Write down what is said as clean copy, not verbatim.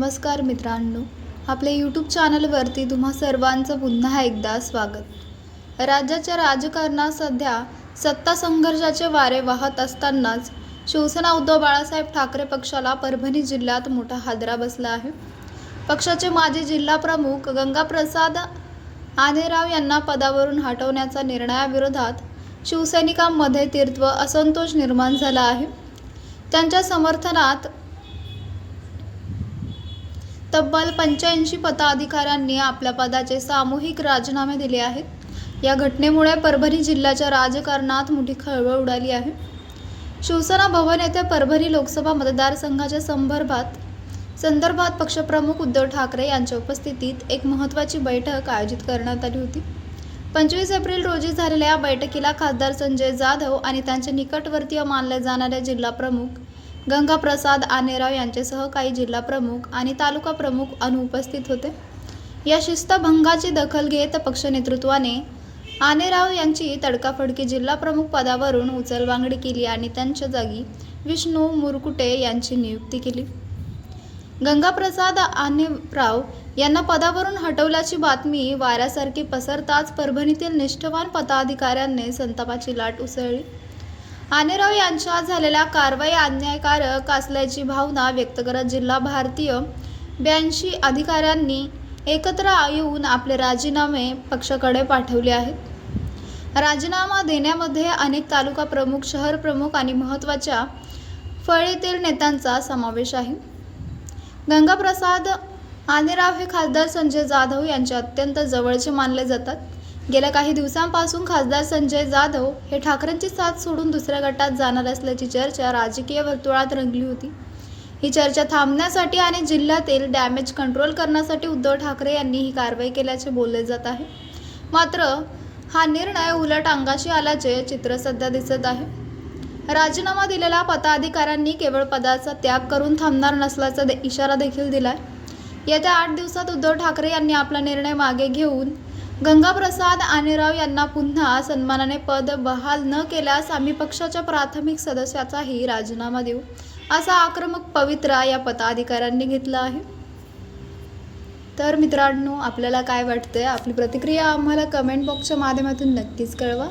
नमस्कार मित्रांनो, आपल्या यूट्यूब चॅनलवरती तुम्हा सर्वांचं पुन्हा एकदा स्वागत। राज्याच्या राजकारणात सध्या सत्ता संघर्षाचे वारे वाहत असतानाच शिवसेना उद्धव बाळासाहेब ठाकरे पक्षाला परभणी जिल्ह्यात मोठा हादरा बसला आहे। पक्षाचे माजी जिल्हा प्रमुख गंगाप्रसाद आनेराव यांना पदावरून हटवण्याच्या निर्णयाविरोधात शिवसैनिकांमध्ये तीव्र असंतोष निर्माण झाला आहे। त्यांच्या समर्थनात तब्बल 85 पदाधिकाऱ्यांनी आपल्या पदाचे सामूहिक राजीनामे दिले आहेत। या घटनेमुळे परभणी जिल्ह्याच्या राजकारणात मोठी खळबळ उडाली आहे। शिवसेना भवन येथे परभणी लोकसभा मतदारसंघाच्या संदर्भात पक्षप्रमुख उद्धव ठाकरे यांच्या उपस्थितीत एक महत्त्वाची बैठक आयोजित करण्यात आली होती। 25 एप्रिल रोजी झालेल्या या बैठकीला खासदार संजय जाधव आणि त्यांचे निकटवर्तीय मानले जाणारे जिल्हा प्रमुख गंगाप्रसाद आनेराव यांच्यासह काही जिल्हा प्रमुख आणि तालुका प्रमुख अनुपस्थित होते। या शिस्तभंगाची दखल घेत पक्ष नेतृत्वाने आनेराव यांची तडकाफडकी जिल्हा प्रमुख पदावरून उचलबांगडी केली आणि त्यांच्या जागी विष्णू मुरकुटे यांची नियुक्ती केली। गंगाप्रसाद आनेराव यांना पदावरून हटवल्याची बातमी वाऱ्यासारखी पसरताच परभणीतील निष्ठावान पदाधिकाऱ्यांनी संतापाची लाट उसळली। आनेराव यांच्या झालेल्या कारवाई अन्यायकारक असल्याची भावना व्यक्त करत जिल्हा भारतीय 82 अधिकाऱ्यांनी एकत्र येऊन आपले राजीनामे पक्षाकडे पाठवले आहेत। राजीनामा देण्यामध्ये अनेक तालुका प्रमुख, शहर प्रमुख आणि महत्त्वाच्या फळीतील नेत्यांचा समावेश आहे। गंगाप्रसाद आनेराव हे खासदार संजय जाधव यांचे अत्यंत जवळचे मानले जातात। गेल्या काही दिवसांपासून खासदार संजय जाधव हे ठाकरेंची साथ सोडून दुसऱ्या गटात जाणार असल्याची चर्चा राजकीय वर्तुळात रंगली होती। ही चर्चा थांबण्यासाठी आणि जिल्ह्यातील डॅमेज कंट्रोल करण्यासाठी उद्धव ठाकरे यांनी ही कारवाई केल्याचे बोलले जात आहे। मात्र हा निर्णय उलट अंगाशी आल्याचे चित्र सध्या दिसत आहे। राजीनामा दिलेल्या पदाधिकाऱ्यांनी केवळ पदाचा त्याग करून थांबणार नसल्याचा इशारा देखील दिलाय। येत्या 8 दिवसात उद्धव ठाकरे यांनी आपला निर्णय मागे घेऊन गंगाप्रसाद आनेराव यांना पुन्हा सन्मानाने पद बहाल न केल्यास आम्ही पक्षाच्या प्राथमिक सदस्याचाही राजीनामा देऊ, असा आक्रमक पवित्रा या पदाधिकाऱ्यांनी घेतला आहे। तर मित्रांनो, आपल्याला काय वाटतंय? आपली प्रतिक्रिया आम्हाला कमेंट बॉक्सच्या माध्यमातून नक्कीच कळवा।